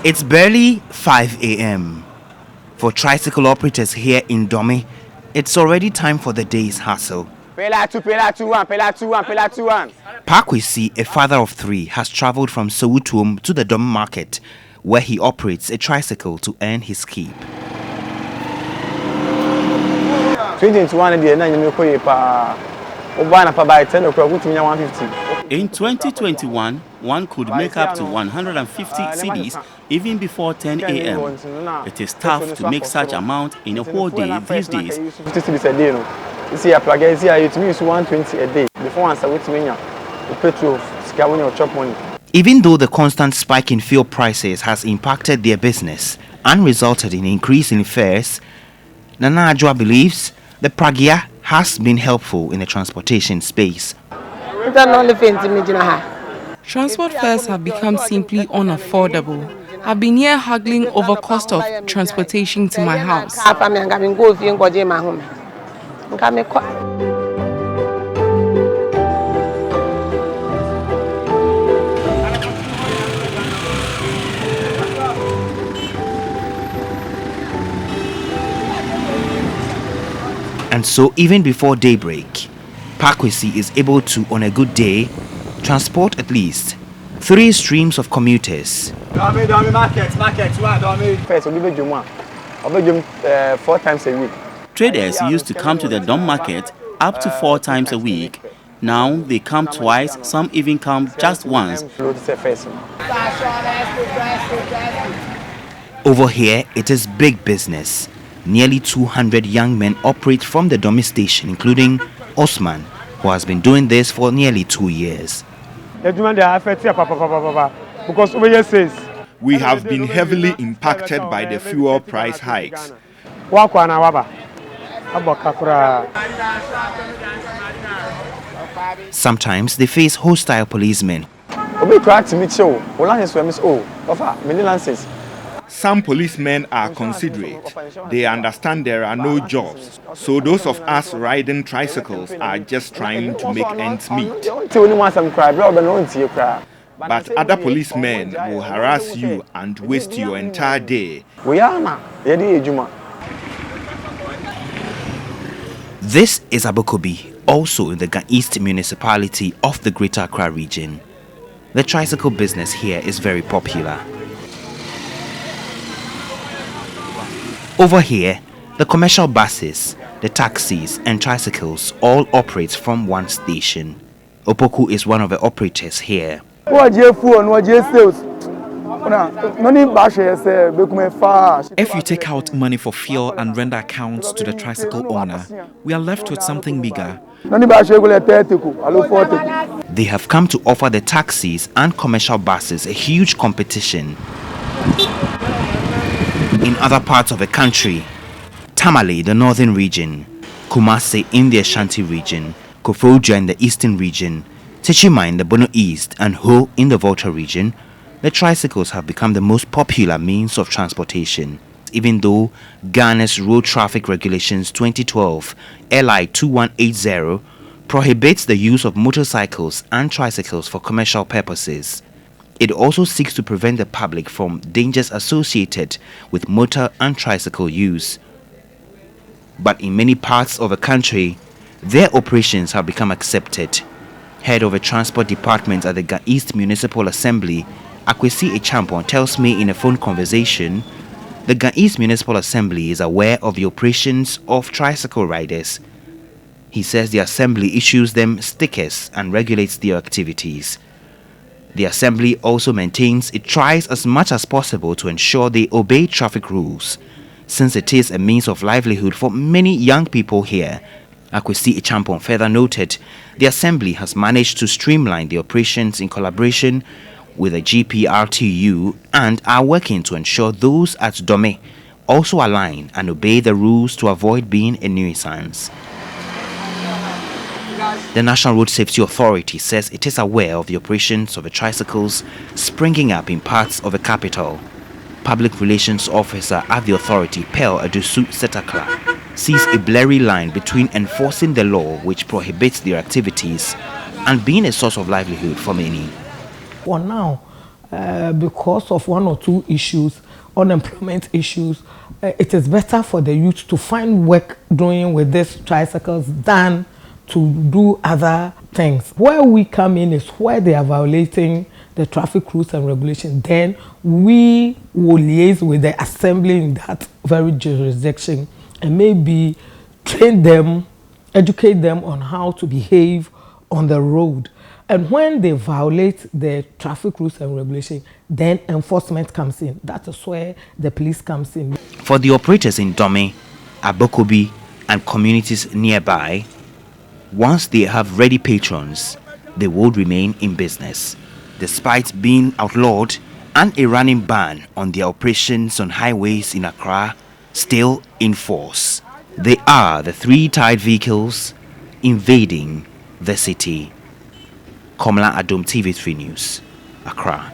It's barely 5 a.m. For tricycle operators here in Dome. It's already time for the day's hustle. Pakwesi, a father of three, has traveled from Sowutuom to the Dome market, where he operates a tricycle to earn his keep. In 2021, one could make up to 150 cedis even before 10 a.m. It is tough to make such amount in a whole day these days. Even though the constant spike in fuel prices has impacted their business and resulted in increase in fares, Nana Ajwa believes the Pragya has been helpful in the transportation space. Transport fares have become simply unaffordable. I've been here haggling over cost of transportation to my house. And so even before daybreak, Pakwesi is able to, on a good day, transport at least 3 streams of commuters. 4 times a week. Traders used to come to the Dome market up to 4 times a week. Now they come twice, some even come just once. Over here, it is big business. Nearly 200 young men operate from the Dome station, including Osman, who has been doing this for nearly 2 years. We have been heavily impacted by the fuel price hikes. Sometimes they face hostile policemen. Some policemen are considerate. They understand there are no jobs. So those of us riding tricycles are just trying to make ends meet. But other policemen will harass you and waste your entire day. This is Abokobi, also in the East municipality of the Greater Accra region. The tricycle business here is very popular. Over here, the commercial buses, the taxis and tricycles all operate from one station. Opoku is one of the operators here. If you take out money for fuel and render accounts to the tricycle owner, we are left with something meager. They have come to offer the taxis and commercial buses a huge competition. In other parts of the country, Tamale, the northern region, Kumasi in the Ashanti region, Koforidua in the eastern region, Techima in the Bono East, and Ho in the Volta region, the tricycles have become the most popular means of transportation. Even though Ghana's Road Traffic Regulations 2012 LI 2180 prohibits the use of motorcycles and tricycles for commercial purposes, it also seeks to prevent the public from dangers associated with motor and tricycle use. But in many parts of the country, their operations have become accepted. Head of the Transport Department at the East Municipal Assembly, Akwesi Echampon, tells me in a phone conversation the East Municipal Assembly is aware of the operations of tricycle riders. He says the Assembly issues them stickers and regulates their activities. The Assembly also maintains it tries as much as possible to ensure they obey traffic rules, since it is a means of livelihood for many young people here. Akwesi Echampon further noted the Assembly has managed to streamline the operations in collaboration with the GPRTU and are working to ensure those at Dome also align and obey the rules to avoid being a nuisance. The National Road Safety Authority says it is aware of the operations of the tricycles springing up in parts of the capital. Public Relations Officer at the authority, Pearl Adusu Setakla, sees a blurry line between enforcing the law which prohibits their activities and being a source of livelihood for many. For now, because of one or two issues, unemployment issues, it is better for the youth to find work doing with these tricycles than to do other things. Where we come in is where they are violating the traffic rules and regulations. Then we will liaise with the assembly in that very jurisdiction and maybe train them, educate them on how to behave on the road. And when they violate the traffic rules and regulations, then enforcement comes in. That is where the police comes in. For the operators in Dome, Abokobi, and communities nearby, once they have ready patrons, they will remain in business, despite being outlawed and a running ban on their operations on highways in Accra still in force. They are the three-tired vehicles invading the city. Komla Adom TV3 News, Accra.